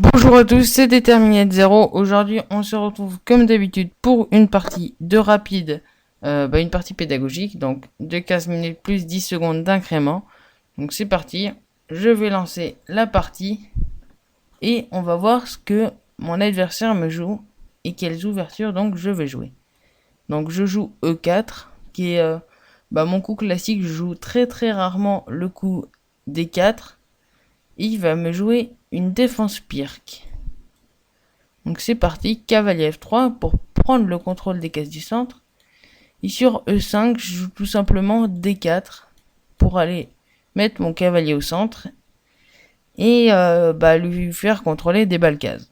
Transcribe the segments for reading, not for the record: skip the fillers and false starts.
Bonjour à tous, c'est Déterminé 0. Aujourd'hui, on se retrouve comme d'habitude pour une partie de rapide, une partie pédagogique, donc de 15 minutes plus 10 secondes d'incrément. Donc c'est parti, je vais lancer la partie et on va voir ce que mon adversaire me joue et quelles ouvertures donc je vais jouer. Donc je joue E4, qui est mon coup classique. Je joue très très rarement le coup D4. Il va me jouer une défense pirque. Donc c'est parti, cavalier F3 pour prendre le contrôle des cases du centre. Et sur E5, je joue tout simplement D4 pour aller mettre mon cavalier au centre et lui faire contrôler des balles cases.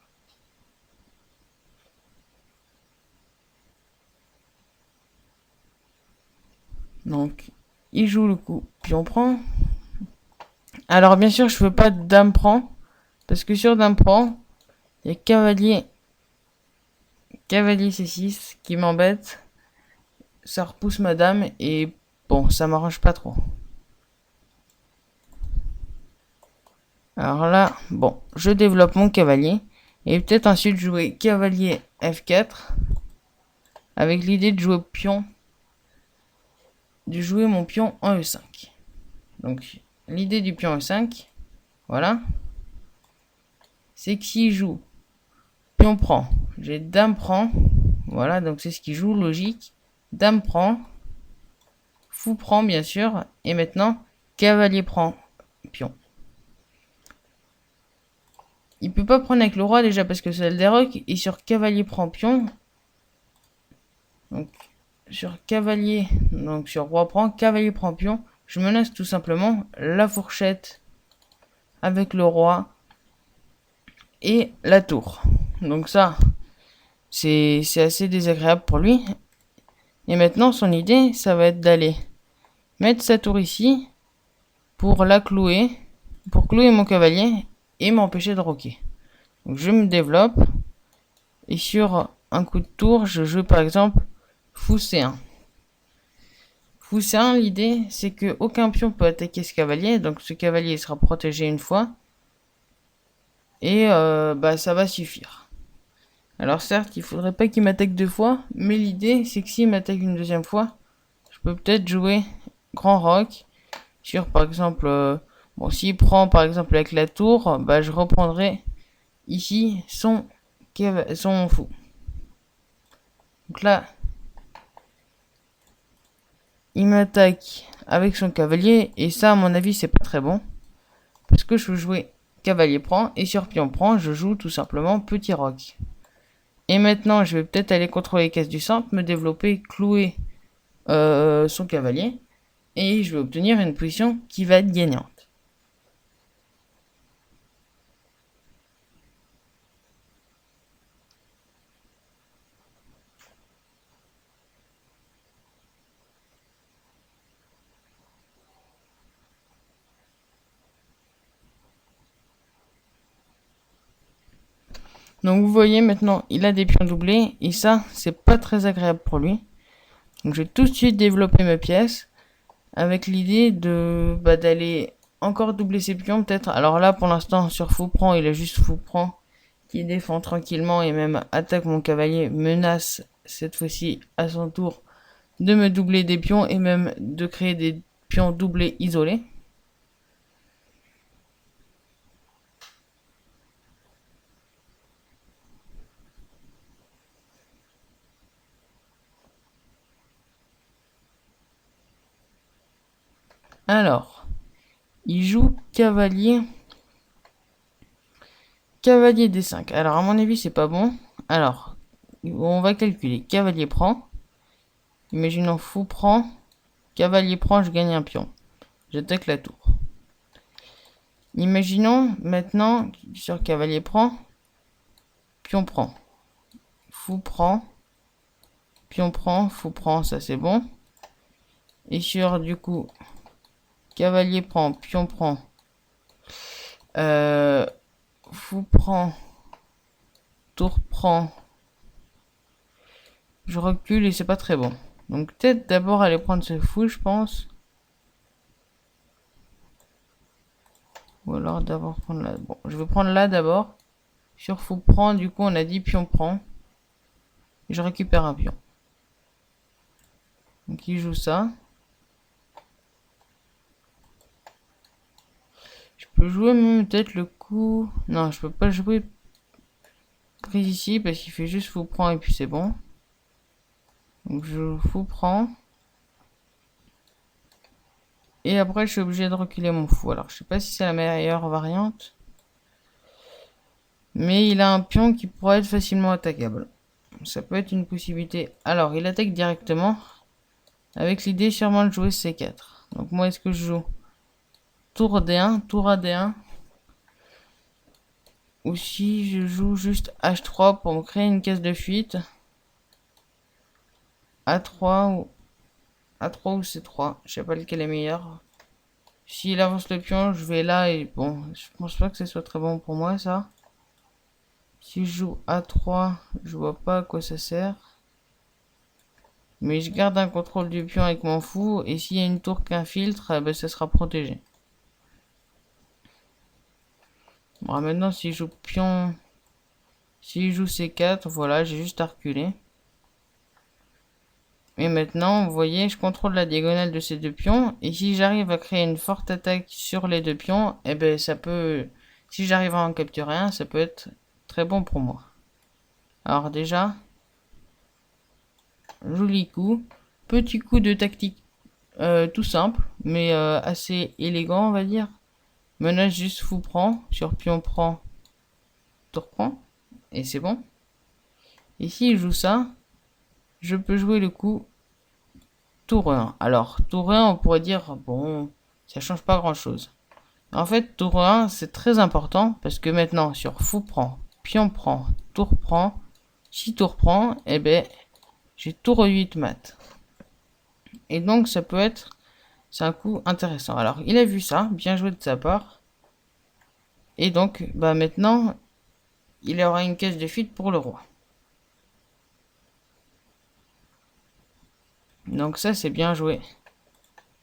Donc il joue le coup pion prend. Alors bien sûr je veux pas dame prend, parce que sur dame prend, il y a cavalier C6 qui m'embête. Ça repousse ma dame et bon, ça m'arrange pas trop. Alors là, bon, je développe mon cavalier et peut-être ensuite jouer cavalier F4 avec l'idée de jouer mon pion en E5. Donc l'idée du pion E5, voilà, c'est que s'il joue pion prend, j'ai dame prend, voilà, donc c'est ce qu'il joue, logique. Dame prend, fou prend bien sûr, et maintenant cavalier prend pion. Il peut pas prendre avec le roi déjà parce que c'est le déroque, et sur cavalier prend pion, donc sur cavalier, donc sur roi prend, cavalier prend pion, je menace tout simplement la fourchette avec le roi et la tour. Donc ça, c'est assez désagréable pour lui. Et maintenant, son idée, ça va être d'aller mettre sa tour ici pour la clouer, pour clouer mon cavalier et m'empêcher de roquer. Donc je me développe et sur un coup de tour, je joue par exemple fou C1. Fou C1, l'idée c'est que aucun pion peut attaquer ce cavalier, donc ce cavalier sera protégé une fois et ça va suffire. Alors certes, il faudrait pas qu'il m'attaque deux fois, mais l'idée c'est que s'il m'attaque une deuxième fois, je peux peut-être jouer grand roc sur par exemple s'il prend par exemple avec la tour, je reprendrai ici son fou. Donc là, il m'attaque avec son cavalier et ça à mon avis c'est pas très bon parce que je veux jouer cavalier prend et sur pion prend, je joue tout simplement petit roc. Et maintenant, je vais peut-être aller contrôler les cases du centre, me développer, clouer son cavalier. Et je vais obtenir une position qui va être gagnante. Donc vous voyez maintenant, il a des pions doublés. Et ça, c'est pas très agréable pour lui. Donc je vais tout de suite développer mes pièces. Avec l'idée d'aller encore doubler ses pions peut-être. Alors là pour l'instant sur fou prend, il a juste fou prend qui défend tranquillement et même attaque mon cavalier, menace cette fois-ci à son tour de me doubler des pions et même de créer des pions doublés isolés. Alors, il joue cavalier D5. Alors à mon avis c'est pas bon. Alors, on va calculer. Cavalier prend. Imaginons fou prend. Cavalier prend, je gagne un pion. J'attaque la tour. Imaginons maintenant sur cavalier prend. Pion prend. Fou prend. Pion prend. Fou prend, ça c'est bon. Et sur du coup cavalier prend. Pion prend. Fou prend. Tour prend. Je recule et c'est pas très bon. Donc peut-être d'abord aller prendre ce fou, je pense. Ou alors d'abord prendre là. Bon, je vais prendre là d'abord. Sur fou prend, du coup, on a dit pion prend. Je récupère un pion. Donc il joue ça. Je peux jouer même peut-être le coup... Non, je peux pas jouer prise ici parce qu'il fait juste fou prend et puis c'est bon. Donc je joue fou prend. Et après je suis obligé de reculer mon fou. Alors je sais pas si c'est la meilleure variante. Mais il a un pion qui pourrait être facilement attaquable. Ça peut être une possibilité. Alors il attaque directement. Avec l'idée sûrement de jouer C4. Donc moi est-ce que je joue tour D1, tour à D1. Ou si je joue juste H3 pour me créer une case de fuite. A3 ou A3 ou C3. Je sais pas lequel est meilleur. S'il avance le pion, je vais là et bon, je pense pas que ce soit très bon pour moi ça. Si je joue A3, je vois pas à quoi ça sert. Mais je garde un contrôle du pion avec mon fou. Et s'il y a une tour qui infiltre, ben, ça sera protégé. Bon, maintenant si je joue pion... Si je joue C4, voilà, j'ai juste à reculer. Et maintenant, vous voyez, je contrôle la diagonale de ces deux pions. Et si j'arrive à créer une forte attaque sur les deux pions, eh ben ça peut... Si j'arrive à en capturer un, ça peut être très bon pour moi. Alors déjà, joli coup. Petit coup de tactique tout simple, mais assez élégant, on va dire. Menace juste fou prend, sur pion prend, tour prend. Et c'est bon. Et s'il joue ça, je peux jouer le coup tour 1. Alors, tour 1, on pourrait dire, bon, ça change pas grand chose. En fait, tour 1, c'est très important parce que maintenant, sur fou prend, pion prend, tour prend, si tour prend, eh ben, j'ai tour 8 mat. Et donc, ça peut être, c'est un coup intéressant. Alors, il a vu ça, bien joué de sa part. Et donc, bah maintenant, il aura une case de fuite pour le roi. Donc ça, c'est bien joué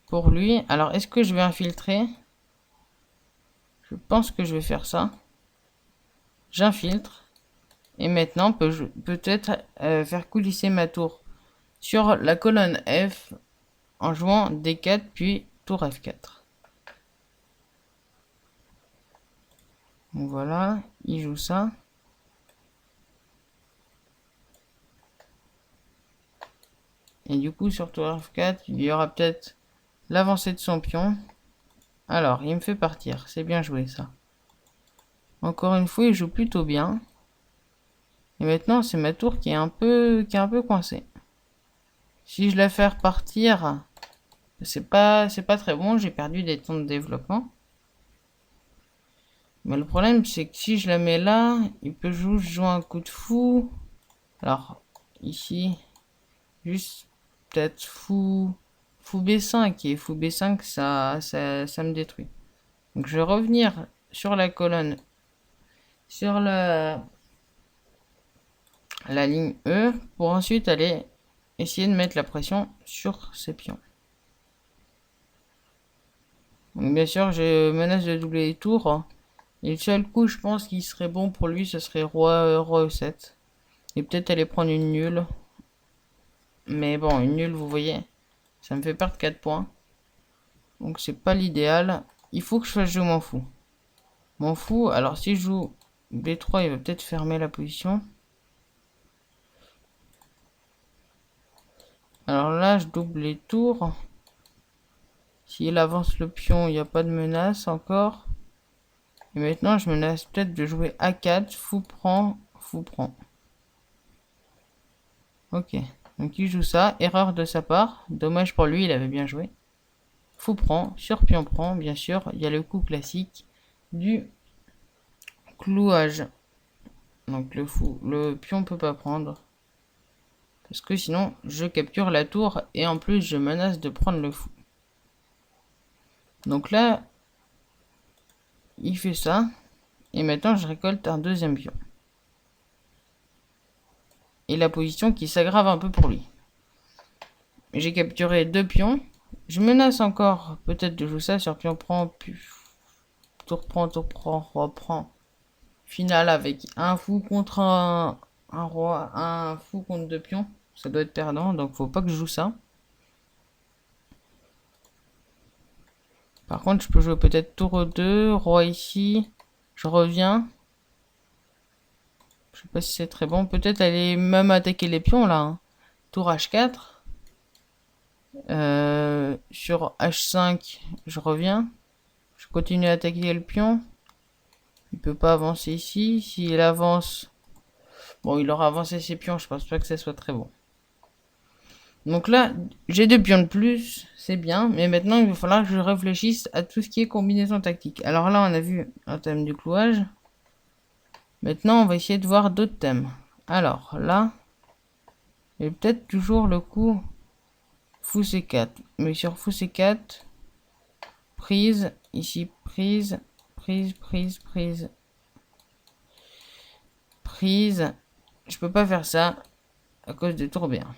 pour lui. Alors, est-ce que je vais infiltrer? Je pense que je vais faire ça. J'infiltre. Et maintenant, peut-être faire coulisser ma tour sur la colonne F en jouant D4 puis tour F4. Donc voilà, il joue ça. Et du coup, sur tour F4, il y aura peut-être l'avancée de son pion. Alors, il me fait partir. C'est bien joué ça. Encore une fois, il joue plutôt bien. Et maintenant, c'est ma tour qui est un peu coincée. Si je la fais repartir, c'est pas très bon. J'ai perdu des temps de développement. Mais le problème, c'est que si je la mets là, il peut juste jouer un coup de fou. Alors, ici, juste peut-être fou B5. Et fou B5, ça me détruit. Donc, je vais revenir sur la colonne, sur la ligne E, pour ensuite aller essayer de mettre la pression sur ces pions. Donc, bien sûr, je menace de doubler les tours. Et le seul coup, je pense, qui serait bon pour lui, ce serait roi E7. Et peut-être aller prendre une nulle. Mais bon, une nulle, vous voyez, ça me fait perdre 4 points. Donc c'est pas l'idéal. Il faut que je fasse jouer mon fou. Mon fou, alors si je joue B3, il va peut-être fermer la position. Alors là, je double les tours. S'il avance le pion, il n'y a pas de menace encore. Et maintenant, je menace peut-être de jouer A4, fou prend, fou prend. Ok, donc il joue ça, erreur de sa part. Dommage pour lui, il avait bien joué. Fou prend, sur pion prend, bien sûr. Il y a le coup classique du clouage. Donc le pion peut pas prendre. Parce que sinon, je capture la tour et en plus, je menace de prendre le fou. Donc là, il fait ça. Et maintenant, je récolte un deuxième pion. Et la position qui s'aggrave un peu pour lui. J'ai capturé 2 pions. Je menace encore peut-être de jouer ça sur pion prend, puis tour prend, roi prend. finale avec un fou contre un roi, un fou contre deux pions. Ça doit être perdant, donc faut pas que je joue ça. Par contre, je peux jouer peut-être tour 2, roi ici. Je reviens. Je sais pas si c'est très bon. Peut-être aller même attaquer les pions là. Hein. Tour H4. Sur H5, je reviens. Je continue à attaquer le pion. Il peut pas avancer ici. S'il avance... Bon, il aura avancé ses pions. Je pense pas que ça soit très bon. Donc là, j'ai deux pions de plus. C'est bien. Mais maintenant, il va falloir que je réfléchisse à tout ce qui est combinaison tactique. Alors là, on a vu un thème du clouage. Maintenant, on va essayer de voir d'autres thèmes. Alors là, il y a peut-être toujours le coup fou C4. Mais sur fou C4, prise, ici prise, prise, prise, prise, prise. Je peux pas faire ça à cause des tourbillons.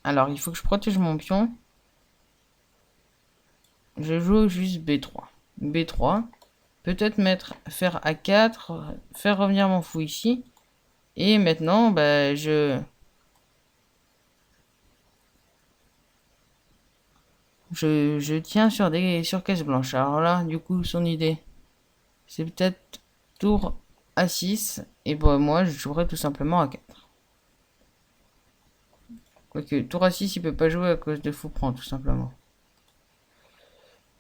Alors, il faut que je protège mon pion. Je joue juste B3. B3. Peut-être faire A4, faire revenir mon fou ici. Et maintenant, bah, je tiens sur caisse blanche. Alors là, du coup, son idée, c'est peut-être tour A6. Et bon, moi, je jouerai tout simplement A4. Ok, tour A6, il peut pas jouer à cause de fou prend, tout simplement.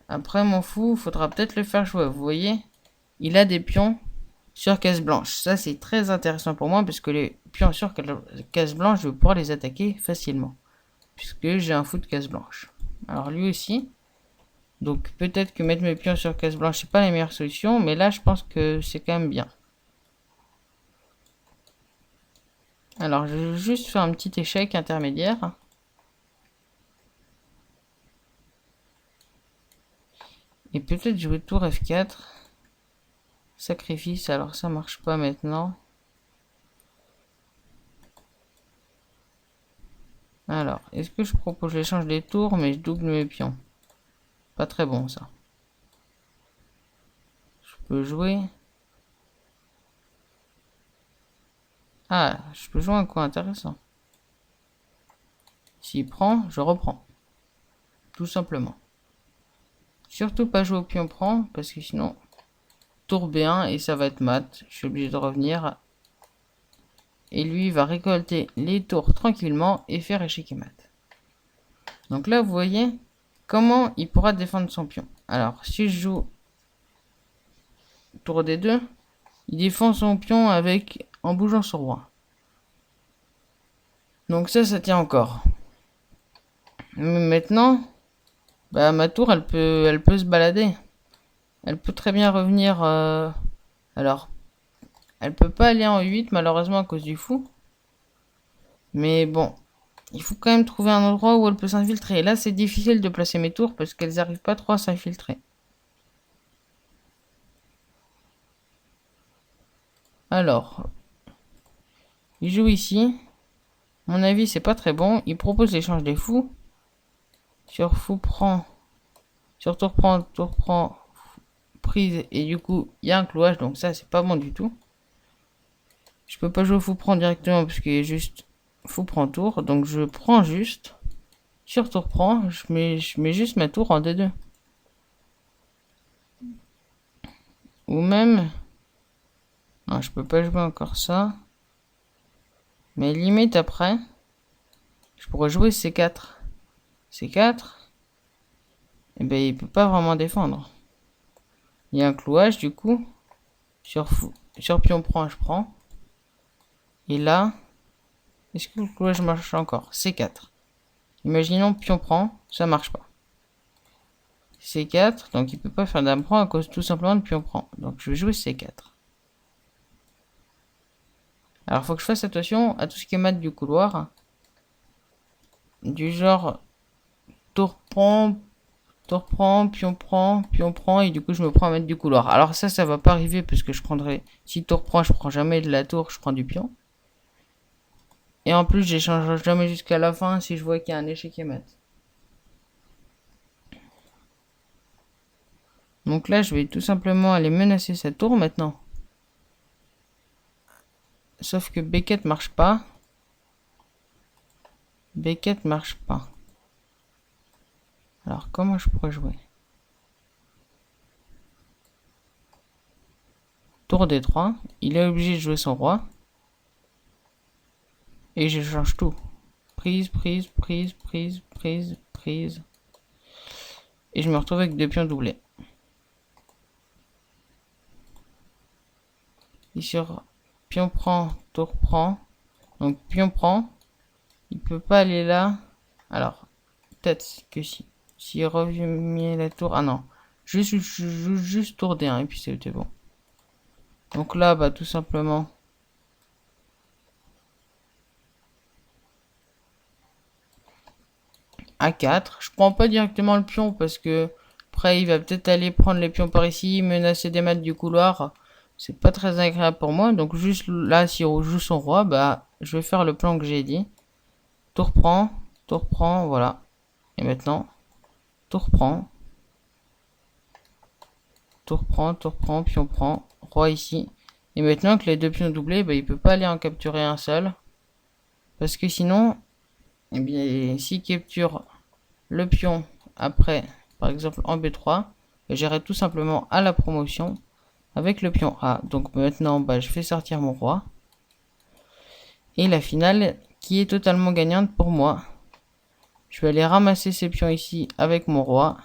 Après, mon fou, il faudra peut-être le faire jouer. Vous voyez, il a des pions sur caisse blanche. Ça, c'est très intéressant pour moi, parce que les pions sur caisse blanche, je vais pouvoir les attaquer facilement. Puisque j'ai un fou de caisse blanche. Alors, lui aussi... Donc peut-être que mettre mes pions sur caisse blanche, c'est pas la meilleure solution, mais là je pense que c'est quand même bien. Alors je vais juste faire un petit échec intermédiaire. Et peut-être jouer tour F4. Sacrifice, alors ça marche pas maintenant. Alors, est-ce que je propose, j'échange des tours, mais je double mes pions. Pas très bon ça. Je peux jouer... Ah, je peux jouer un coup intéressant. S'il prend, je reprends. Tout simplement. Surtout pas jouer au pion prend, parce que sinon, tour B1 et ça va être mat. Je suis obligé de revenir. Et lui va récolter les tours tranquillement et faire échec et mat. Donc là, vous voyez comment il pourra défendre son pion. Alors, si je joue tour D2, il défend son pion en bougeant son roi. Donc ça tient encore. Mais maintenant, bah, ma tour, elle peut se balader. Elle peut très bien revenir... alors, elle peut pas aller en 8 malheureusement à cause du fou. Mais bon, il faut quand même trouver un endroit où elle peut s'infiltrer. Et là, c'est difficile de placer mes tours parce qu'elles n'arrivent pas trop à s'infiltrer. Alors, il joue ici. Mon avis, c'est pas très bon. Il propose l'échange des fous. Sur fou prend. Sur tour prend, prise. Et du coup, il y a un clouage. Donc ça, c'est pas bon du tout. Je peux pas jouer au fou prend directement parce qu'il est juste fou prend tour. Donc je prends juste. Sur tour prend, je mets juste ma tour en D2. Ou même... Non, je peux pas jouer encore ça. Mais limite après, je pourrais jouer C4. C4. Et ben il peut pas vraiment défendre. Il y a un clouage du coup. Sur pion prend, je prends. Et là, est-ce que le clouage marche encore? C4. Imaginons pion prend, ça marche pas. C4, donc il peut pas faire dame prend à cause tout simplement de pion prend. Donc je vais jouer C4. Alors faut que je fasse attention à tout ce qui est mat du couloir. Du genre tour prend, pion prend, et du coup je me prends à mettre du couloir. Alors ça va pas arriver parce que je prendrai... Si tour prend, je prends jamais de la tour, je prends du pion. Et en plus, j'échange jamais jusqu'à la fin si je vois qu'il y a un échec et mat. Donc là, je vais tout simplement aller menacer cette tour maintenant. Sauf que B4 marche pas. B4 marche pas. Alors, comment je pourrais jouer? Tour D3. Il est obligé de jouer son roi. Et je change tout. Prise, prise, prise, prise, prise, prise. Et je me retrouve avec 2 pions doublés. Et sur pion prend, tour prend. Donc pion prend. Il peut pas aller là. Alors, peut-être que si. S'il revient la tour. Ah non. Je joue juste tour D1 et puis c'était bon. Donc là, bah tout simplement. A4. Je prends pas directement le pion parce que après il va peut-être aller prendre les pions par ici, menacer des mates du couloir. C'est pas très agréable pour moi. Donc juste là, si on joue son roi, bah je vais faire le plan que j'ai dit. Tour prend, voilà. Et maintenant, tour prend, pion prend, roi ici. Et maintenant que les 2 pions doublés, bah, il peut pas aller en capturer un seul. Parce que sinon, eh bien, s'il capture le pion après, par exemple en B3, bah, j'irai tout simplement à la promotion avec le pion A. Donc maintenant, bah, je fais sortir mon roi. Et la finale qui est totalement gagnante pour moi. Je vais aller ramasser ces pions ici avec mon roi.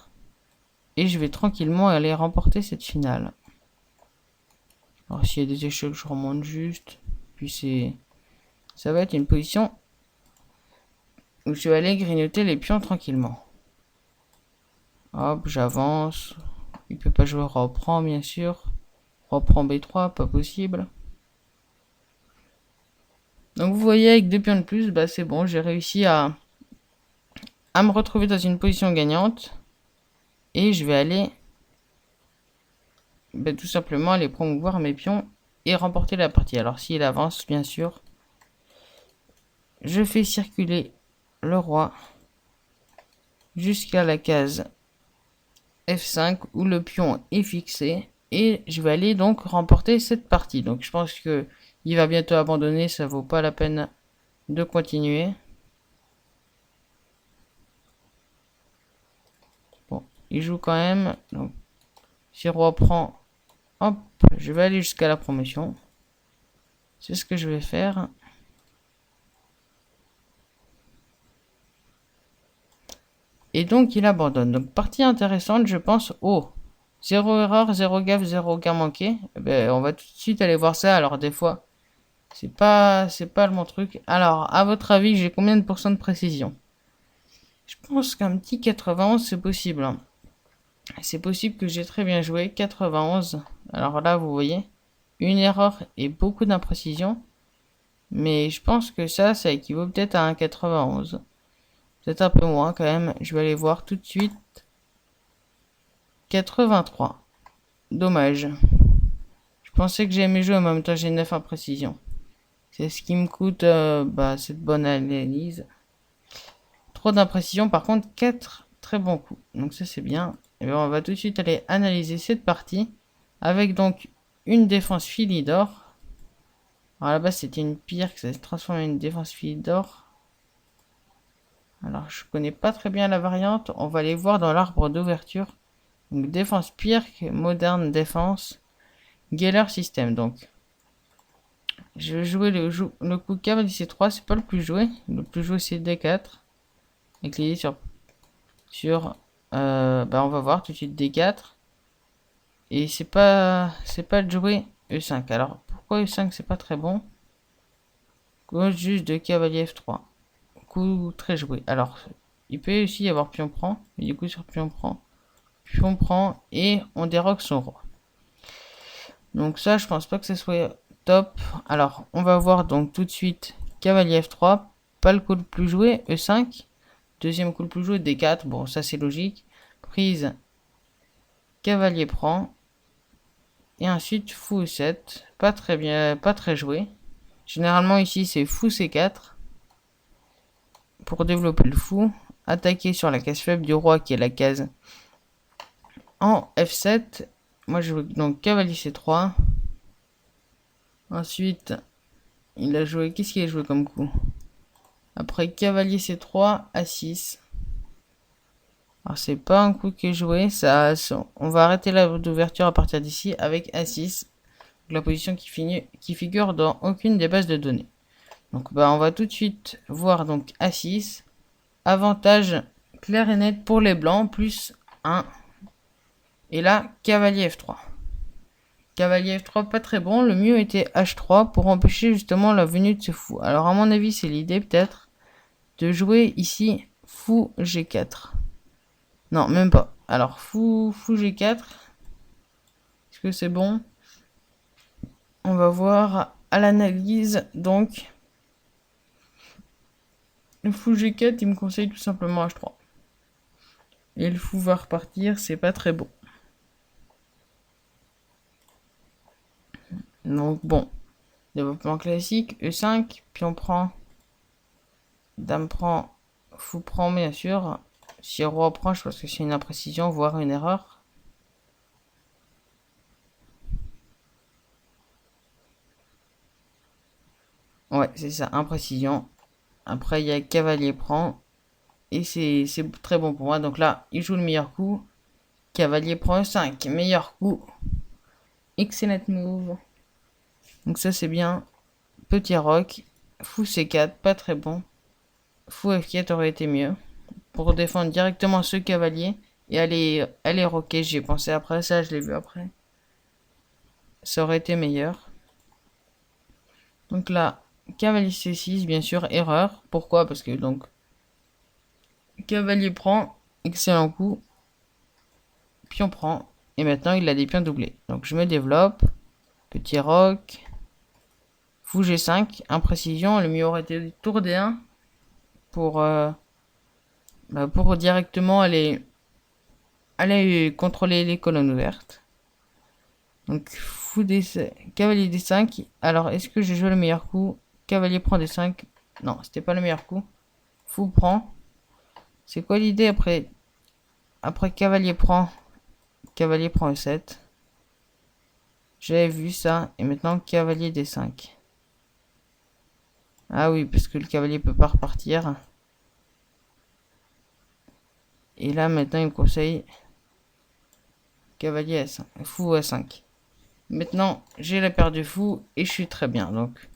Et je vais tranquillement aller remporter cette finale. Alors s'il y a des échecs, je remonte juste. Puis ça va être une position où je vais aller grignoter les pions tranquillement. Hop, j'avance. Il peut pas jouer reprend bien sûr. Reprend B3, pas possible. Donc vous voyez avec 2 pions de plus, bah c'est bon, j'ai réussi à me retrouver dans une position gagnante. Et je vais aller tout simplement aller promouvoir mes pions et remporter la partie. Alors s'il avance, bien sûr, je fais circuler le roi jusqu'à la case F5 où le pion est fixé. Et je vais aller donc remporter cette partie. Donc je pense que il va bientôt abandonner, ça vaut pas la peine de continuer. Bon, il joue quand même. Donc si roi prend, hop, je vais aller jusqu'à la promotion. C'est ce que je vais faire. Et donc il abandonne. Donc partie intéressante, je pense. Oh, 0 erreur, 0 gaffe, 0 gain manqué. Eh ben, on va tout de suite aller voir ça. Alors des fois, c'est pas mon truc. Alors, à votre avis, j'ai combien de pourcents de précision? Je pense qu'un petit 91, c'est possible. Hein. C'est possible que j'ai très bien joué. 91. Alors là, vous voyez, une erreur et beaucoup d'imprécision. Mais je pense que ça équivaut peut-être à un 91. Peut-être un peu moins quand même. Je vais aller voir tout de suite. 83. Dommage. Je pensais que j'aimais jouer, en même temps j'ai 9 imprécisions. C'est ce qui me coûte cette bonne analyse. Trop d'imprécisions, par contre 4 très bons coups. Donc ça c'est bien. Et bien on va tout de suite aller analyser cette partie. Avec donc une défense filie d'or. Alors à la base c'était une pierre que ça s'est transformé en une défense filie d'or. Alors je connais pas très bien la variante. On va aller voir dans l'arbre d'ouverture. Donc défense pierre, moderne défense. Geller système donc. Je vais jouer le coup cavalier C3, c'est pas le plus joué. Le plus joué c'est D4. Avec l'idée on va voir tout de suite D4. Et c'est pas de jouer E5. Alors pourquoi E5 c'est pas très bon? Gauche juste de cavalier F3. Coup très joué. Alors il peut aussi y avoir pion prend. Mais du coup sur pion prend et on déroque son roi. Donc ça je pense pas que ce soit top. Alors on va voir donc tout de suite cavalier F3. Pas le coup le plus joué, E5. Deuxième coup le plus joué, D4. Bon ça c'est logique. Prise, cavalier prend. Et ensuite fou E7. Pas très bien, pas très joué. Généralement ici c'est fou C4. Pour développer le fou. Attaquer sur la case faible du roi qui est la case en F7. Moi je joue donc cavalier C3. Ensuite, il a joué... Qu'est-ce qu'il a joué comme coup? Après cavalier C3, A6. Alors c'est pas un coup qui est joué, on va arrêter la d'ouverture à partir d'ici avec A6, la position qui figure dans aucune des bases de données. Donc bah on va tout de suite voir donc A6, avantage clair et net pour les blancs, plus 1. Et là, cavalier F3. Cavalier F3 pas très bon, le mieux était H3 pour empêcher justement la venue de ce fou. Alors à mon avis c'est l'idée peut-être de jouer ici fou G4. Non, même pas. Alors, fou G4. Est-ce que c'est bon? On va voir à l'analyse. Donc, le fou G4, il me conseille tout simplement H3. Et le fou va repartir, c'est pas très beau. Donc, bon. Développement classique, E5, puis on prend. Dame prend, fou prend, bien sûr. Si roi prend, je pense que c'est une imprécision, voire une erreur. Ouais, c'est ça, imprécision. Après, il y a cavalier prend. Et c'est très bon pour moi. Donc là, il joue le meilleur coup. Cavalier prend E5. Meilleur coup. Excellent move. Donc ça, c'est bien. Petit roc. Fou C4. Pas très bon. Fou F4 aurait été mieux. Pour défendre directement ce cavalier. Et aller roquer. J'y ai pensé après. Ça, je l'ai vu après. Ça aurait été meilleur. Donc là, cavalier C6. Bien sûr, erreur. Pourquoi? Parce que donc... Cavalier prend. Excellent coup. Pion prend. Et maintenant, il a des pions doublés. Donc, je me développe. Petit roc. Fou G5. Imprécision. Le mieux aurait été tour D1. Pour directement aller contrôler les colonnes ouvertes. Donc, fou D5. Cavalier D5. Alors, est-ce que je joue le meilleur coup? Cavalier prend D5. Non, c'était pas le meilleur coup. Fou prend. C'est quoi l'idée après cavalier prend? Cavalier prend E7. J'avais vu ça. Et maintenant, cavalier D5. Ah oui, parce que le cavalier peut pas repartir. Et là, maintenant, il me conseille cavalier S5. Fou A5. Maintenant, j'ai la paire de fous et je suis très bien. Donc,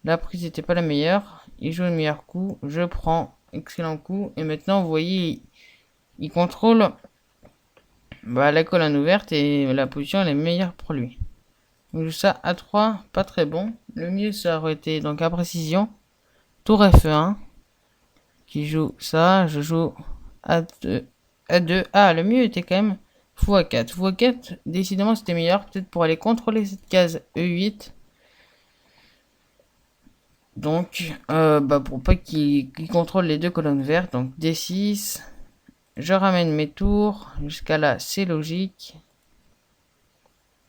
la prise n'était pas la meilleure. Il joue le meilleur coup. Je prends. Excellent coup. Et maintenant, vous voyez, il contrôle la colonne ouverte et la position elle est meilleure pour lui. Donc ça, A3, pas très bon. Le mieux, ça aurait été donc à précision. Tour F1. Qui joue ça. Je joue A2. A2. Ah, le mieux était quand même fou A4. Fou A4, décidément, c'était meilleur. Peut-être pour aller contrôler cette case E8. Donc, pour pas qu'il contrôle les deux colonnes vertes. Donc, D6. Je ramène mes tours. Jusqu'à là, c'est logique.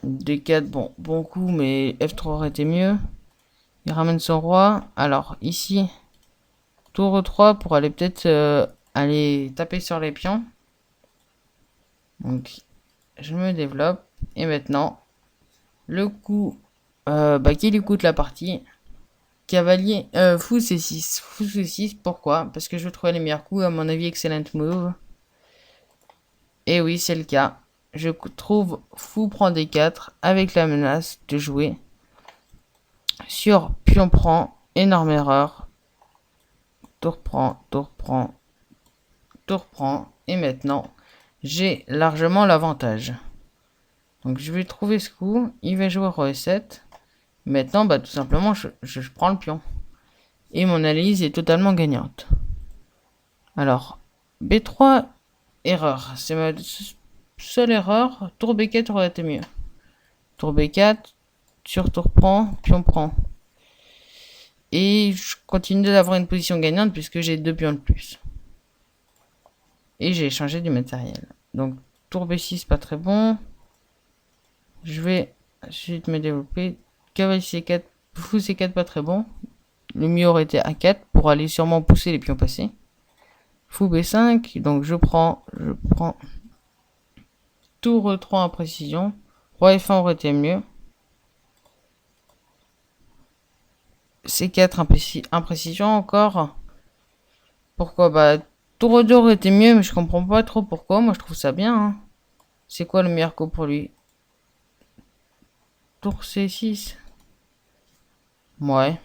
D4, bon coup, mais F3 aurait été mieux. Il ramène son roi. Alors, ici, tour E3 pour aller peut-être aller taper sur les pions. Donc, je me développe. Et maintenant, le coup qui lui coûte la partie. Cavalier, fou C6. Fou C6, pourquoi? Parce que je trouvais les meilleurs coups, à mon avis, excellent move. Et oui, c'est le cas. Je trouve fou prend D4 avec la menace de jouer sur pion prend. Énorme erreur. Tour prend, tour prend, tour prend. Et maintenant, j'ai largement l'avantage. Donc je vais trouver ce coup. Il va jouer roi E7. Maintenant, tout simplement, je prends le pion. Et mon analyse est totalement gagnante. Alors, B3, erreur. C'est ma seule erreur. Tour B4 aurait été mieux. Tour B4, sur tour prend, pion prend. Et je continue d'avoir une position gagnante puisque j'ai 2 pions de plus. Et j'ai échangé du matériel. Donc, tour B6, pas très bon. Je vais ensuite me développer. Cavalier C4, fou C4, pas très bon. Le mieux aurait été A4 pour aller sûrement pousser les pions passés. Fou B5, donc je prends. Tour E3 en précision. Roi F1 aurait été mieux. C4 imprécision encore. Pourquoi? Bah, tour d'or était mieux, mais je comprends pas trop pourquoi. Moi, je trouve ça bien. Hein. C'est quoi le meilleur coup pour lui? Tour C6. Ouais.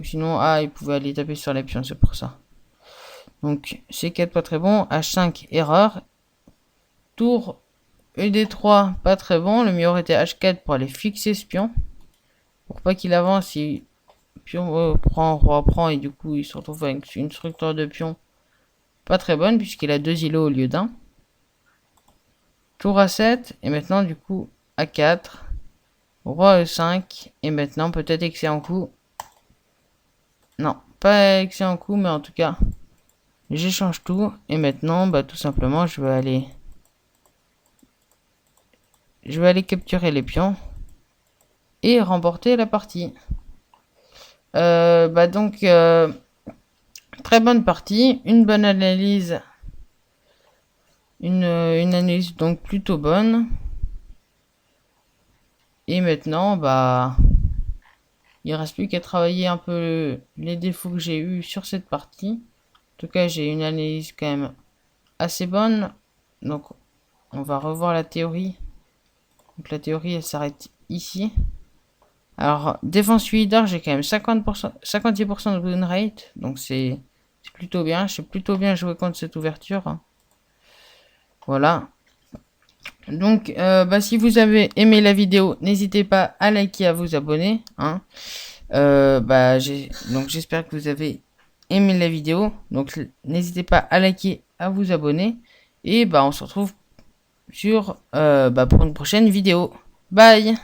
Sinon, ah, il pouvait aller taper sur les pions, c'est pour ça. Donc, C4 pas très bon. H5, erreur. Tour ED3, pas très bon. Le mieux aurait été H4 pour aller fixer ce pion. Pour pas qu'il avance, il pion prend, roi prend, et du coup, il se retrouve avec une structure de pion pas très bonne, puisqu'il a 2 îlots au lieu d'un. Tour A7, et maintenant, du coup, A4. Roi E5, et maintenant, peut-être excellent coup. Non, pas excellent coup, mais en tout cas, j'échange tout. Et maintenant, bah, tout simplement, je vais aller capturer les pions et remporter la partie. Bah donc, très bonne partie, une bonne analyse, une analyse donc plutôt bonne. Et maintenant, bah, il reste plus qu'à travailler un peu les défauts que j'ai eu sur cette partie. En tout cas, j'ai une analyse quand même assez bonne. Donc, on va revoir la théorie. Donc, la théorie, elle s'arrête ici. Alors, défense leader, j'ai quand même 56% de win rate. Donc, c'est plutôt bien. J'ai plutôt bien joué contre cette ouverture. Voilà. Donc, bah, si vous avez aimé la vidéo, n'hésitez pas à liker, à vous abonner. Hein. Bah, donc, j'espère que vous avez aimé la vidéo. Donc, n'hésitez pas à liker, à vous abonner. Et bah, on se retrouve sur, bah, pour une prochaine vidéo. Bye!